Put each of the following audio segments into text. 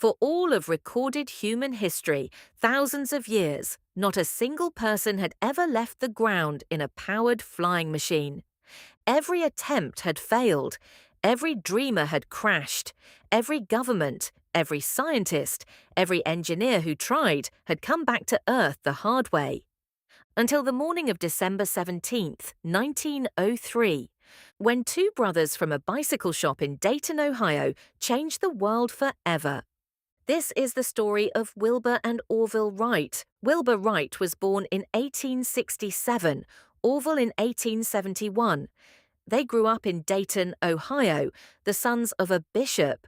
For all of recorded human history, thousands of years, not a single person had ever left the ground in a powered flying machine. Every attempt had failed. Every dreamer had crashed. Every government, every scientist, every engineer who tried had come back to Earth the hard way. Until the morning of December 17th, 1903, when two brothers from a bicycle shop in Dayton, Ohio, changed the world forever. This is the story of Wilbur and Orville Wright. Wilbur Wright was born in 1867, Orville in 1871. They grew up in Dayton, Ohio, the sons of a bishop.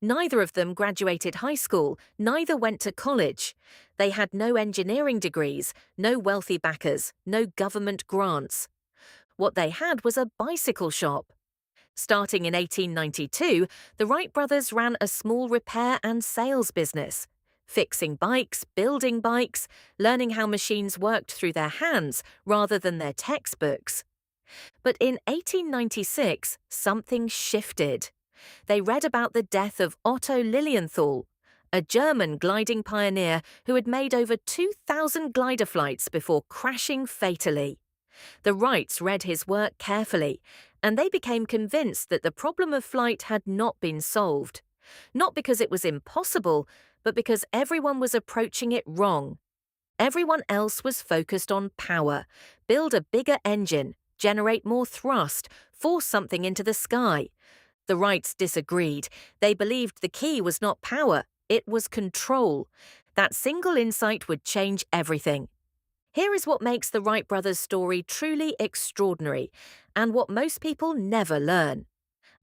Neither of them graduated high school, neither went to college. They had no engineering degrees, no wealthy backers, no government grants. What they had was a bicycle shop. Starting in 1892, the Wright brothers ran a small repair and sales business, fixing bikes, building bikes, learning how machines worked through their hands rather than their textbooks. But in 1896, something shifted. They read about the death of Otto Lilienthal, a German gliding pioneer who had made over 2,000 glider flights before crashing fatally. The Wrights read his work carefully, and they became convinced that the problem of flight had not been solved. Not because it was impossible, but because everyone was approaching it wrong. Everyone else was focused on power, build a bigger engine, generate more thrust, force something into the sky. The Wrights disagreed. They believed the key was not power, it was control. That single insight would change everything. Here is what makes the Wright brothers' story truly extraordinary, and what most people never learn.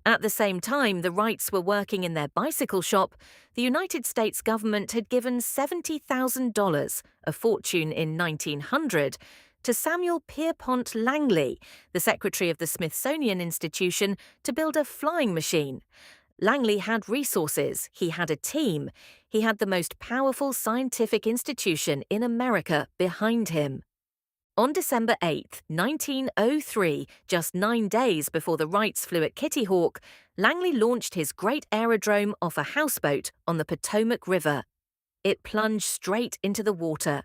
At the same time the Wrights were working in their bicycle shop, the United States government had given $70,000, a fortune in 1900, to Samuel Pierpont Langley, the secretary of the Smithsonian Institution, to build a flying machine. Langley had resources, he had a team, he had the most powerful scientific institution in America behind him. On December 8, 1903, just 9 days before the Wrights flew at Kitty Hawk, Langley launched his great aerodrome off a houseboat on the Potomac River. It plunged straight into the water.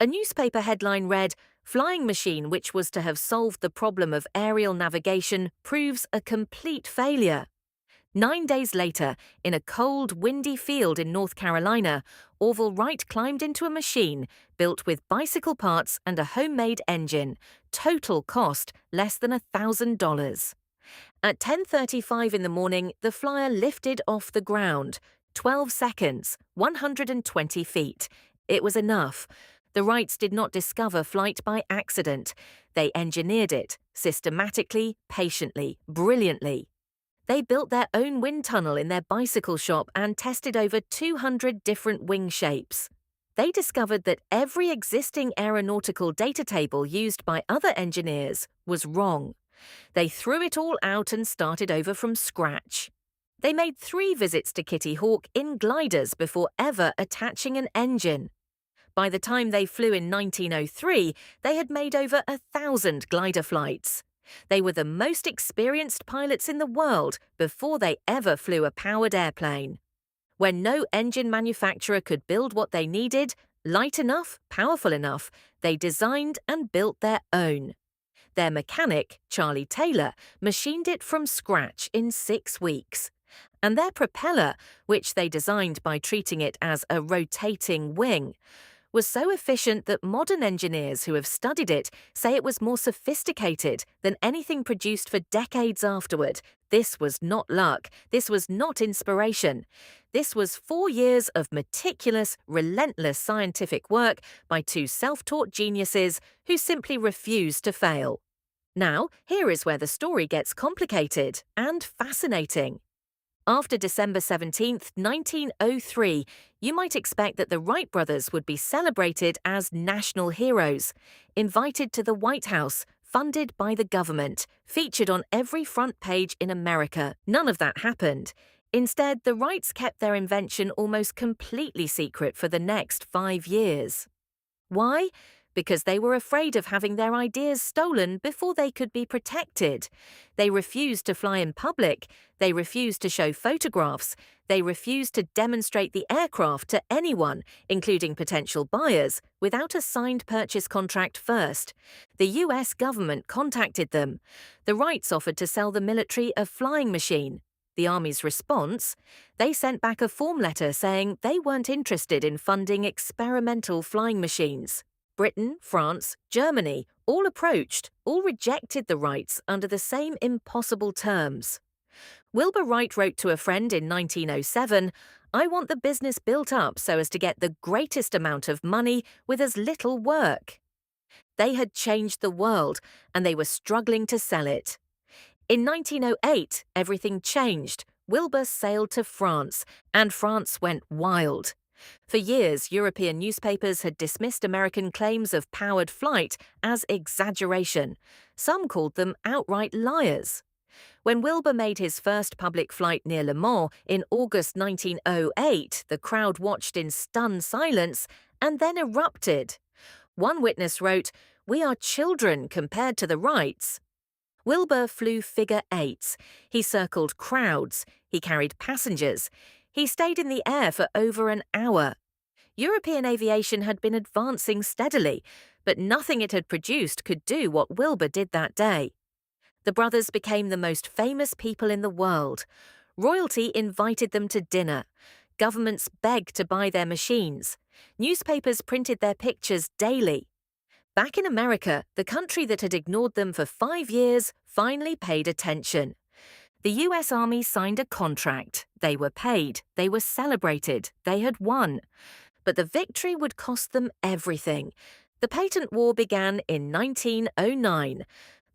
A newspaper headline read, "Flying machine which was to have solved the problem of aerial navigation proves a complete failure." 9 days later, in a cold, windy field in North Carolina, Orville Wright climbed into a machine built with bicycle parts and a homemade engine. Total cost less than $1,000. At 10:35 in the morning, the flyer lifted off the ground. 12 seconds, 120 feet. It was enough. The Wrights did not discover flight by accident. They engineered it, systematically, patiently, brilliantly. They built their own wind tunnel in their bicycle shop and tested over 200 different wing shapes. They discovered that every existing aeronautical data table used by other engineers was wrong. They threw it all out and started over from scratch. They made 3 visits to Kitty Hawk in gliders before ever attaching an engine. By the time they flew in 1903, they had made over 1,000 glider flights. They were the most experienced pilots in the world before they ever flew a powered airplane. When no engine manufacturer could build what they needed, light enough, powerful enough, they designed and built their own. Their mechanic, Charlie Taylor, machined it from scratch in 6 weeks. And their propeller, which they designed by treating it as a rotating wing, was so efficient that modern engineers who have studied it say it was more sophisticated than anything produced for decades afterward. This was not luck. This was not inspiration. This was 4 years of meticulous, relentless scientific work by 2 self-taught geniuses who simply refused to fail. Now, here is where the story gets complicated and fascinating. After December 17th, 1903, you might expect that the Wright brothers would be celebrated as national heroes, invited to the White House, funded by the government, featured on every front page in America. None of that happened. Instead, the Wrights kept their invention almost completely secret for the next 5 years. Why? because they were afraid of having their ideas stolen before they could be protected. They refused to fly in public, they refused to show photographs, they refused to demonstrate the aircraft to anyone, including potential buyers, without a signed purchase contract first. The US government contacted them. The Wrights offered to sell the military a flying machine. The Army's response? They sent back a form letter saying they weren't interested in funding experimental flying machines. Britain, France, Germany, all approached, all rejected the Wrights under the same impossible terms. Wilbur Wright wrote to a friend in 1907, "I want the business built up so as to get the greatest amount of money with as little work." They had changed the world, and they were struggling to sell it. In 1908, everything changed. Wilbur sailed to France, and France went wild. For years, European newspapers had dismissed American claims of powered flight as exaggeration. Some called them outright liars. When Wilbur made his first public flight near Le Mans in August 1908, the crowd watched in stunned silence and then erupted. One witness wrote, "We are children compared to the Wrights." Wilbur flew figure eights. He circled crowds. He carried passengers. He stayed in the air for over an hour. European aviation had been advancing steadily, but nothing it had produced could do what Wilbur did that day. The brothers became the most famous people in the world. Royalty invited them to dinner. Governments begged to buy their machines. Newspapers printed their pictures daily. Back in America, the country that had ignored them for 5 years finally paid attention. The US Army signed a contract. They were paid. They were celebrated. They had won. But the victory would cost them everything. The patent war began in 1909.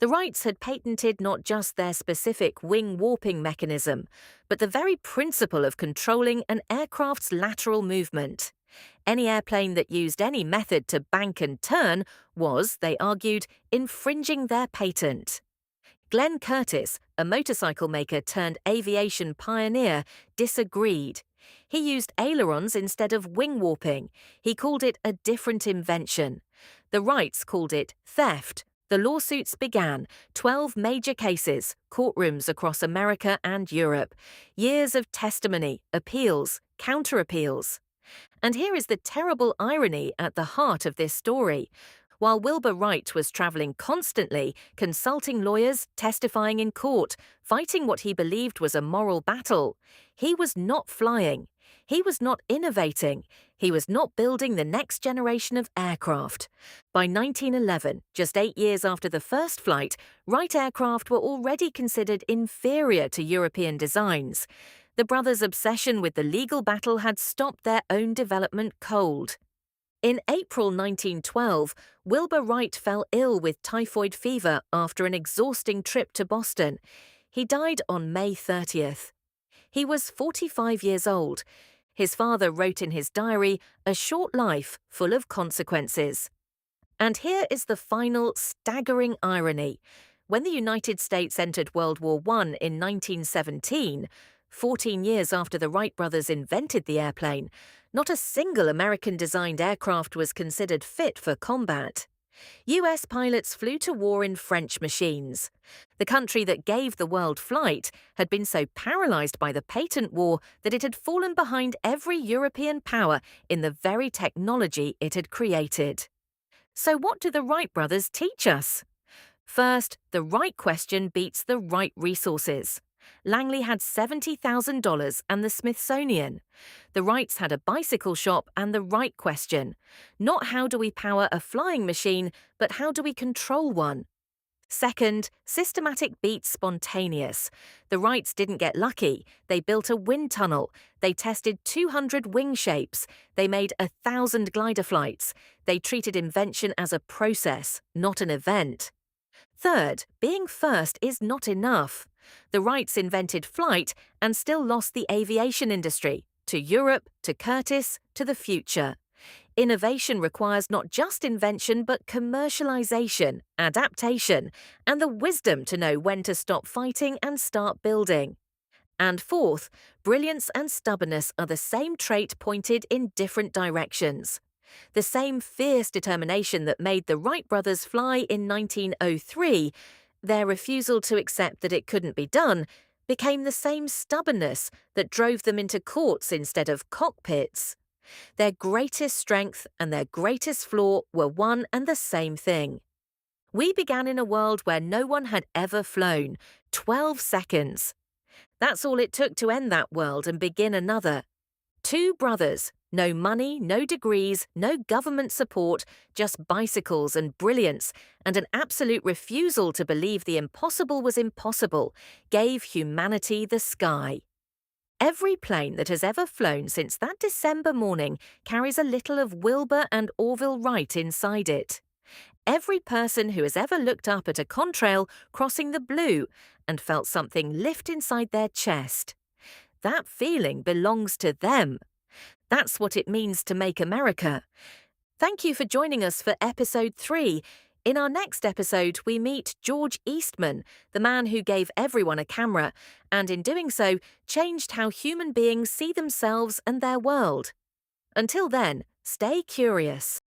The Wrights had patented not just their specific wing warping mechanism, but the very principle of controlling an aircraft's lateral movement. Any airplane that used any method to bank and turn was, they argued, infringing their patent. Glenn Curtis, a motorcycle maker turned aviation pioneer, disagreed. He used ailerons instead of wing warping. He called it a different invention. The Wrights called it theft. The lawsuits began, 12 major cases, courtrooms across America and Europe, years of testimony, appeals, counter-appeals. And here is the terrible irony at the heart of this story. While Wilbur Wright was traveling constantly, consulting lawyers, testifying in court, fighting what he believed was a moral battle, he was not flying. He was not innovating. He was not building the next generation of aircraft. By 1911, just 8 years after the first flight, Wright aircraft were already considered inferior to European designs. The brothers' obsession with the legal battle had stopped their own development cold. In April 1912, Wilbur Wright fell ill with typhoid fever after an exhausting trip to Boston. He died on May 30th. He was 45 years old. His father wrote in his diary, "A short life full of consequences." And here is the final staggering irony. When the United States entered World War I in 1917, 14 years after the Wright brothers invented the airplane, not a single American-designed aircraft was considered fit for combat. US pilots flew to war in French machines. The country that gave the world flight had been so paralyzed by the patent war that it had fallen behind every European power in the very technology it had created. So what do the Wright brothers teach us? First, the right question beats the right resources. Langley had $70,000 and the Smithsonian. The Wrights had a bicycle shop and the right question. Not how do we power a flying machine, but how do we control one? Second, systematic beats spontaneous. The Wrights didn't get lucky. They built a wind tunnel. They tested 200 wing shapes. They made 1,000 glider flights. They treated invention as a process, not an event. Third, being first is not enough. The Wrights invented flight and still lost the aviation industry, to Europe, to Curtiss, to the future. Innovation requires not just invention but commercialization, adaptation, and the wisdom to know when to stop fighting and start building. And fourth, brilliance and stubbornness are the same trait pointed in different directions. The same fierce determination that made the Wright brothers fly in 1903, their refusal to accept that it couldn't be done, became the same stubbornness that drove them into courts instead of cockpits. Their greatest strength and their greatest flaw were one and the same thing. We began in a world where no one had ever flown, 12 seconds. That's all it took to end that world and begin another. Two brothers, no money, no degrees, no government support, just bicycles and brilliance, and an absolute refusal to believe the impossible was impossible, gave humanity the sky. Every plane that has ever flown since that December morning carries a little of Wilbur and Orville Wright inside it. Every person who has ever looked up at a contrail crossing the blue and felt something lift inside their chest. That feeling belongs to them. That's what it means to make America. Thank you for joining us for episode 3. In our next episode, we meet George Eastman, the man who gave everyone a camera, and in doing so, changed how human beings see themselves and their world. Until then, stay curious.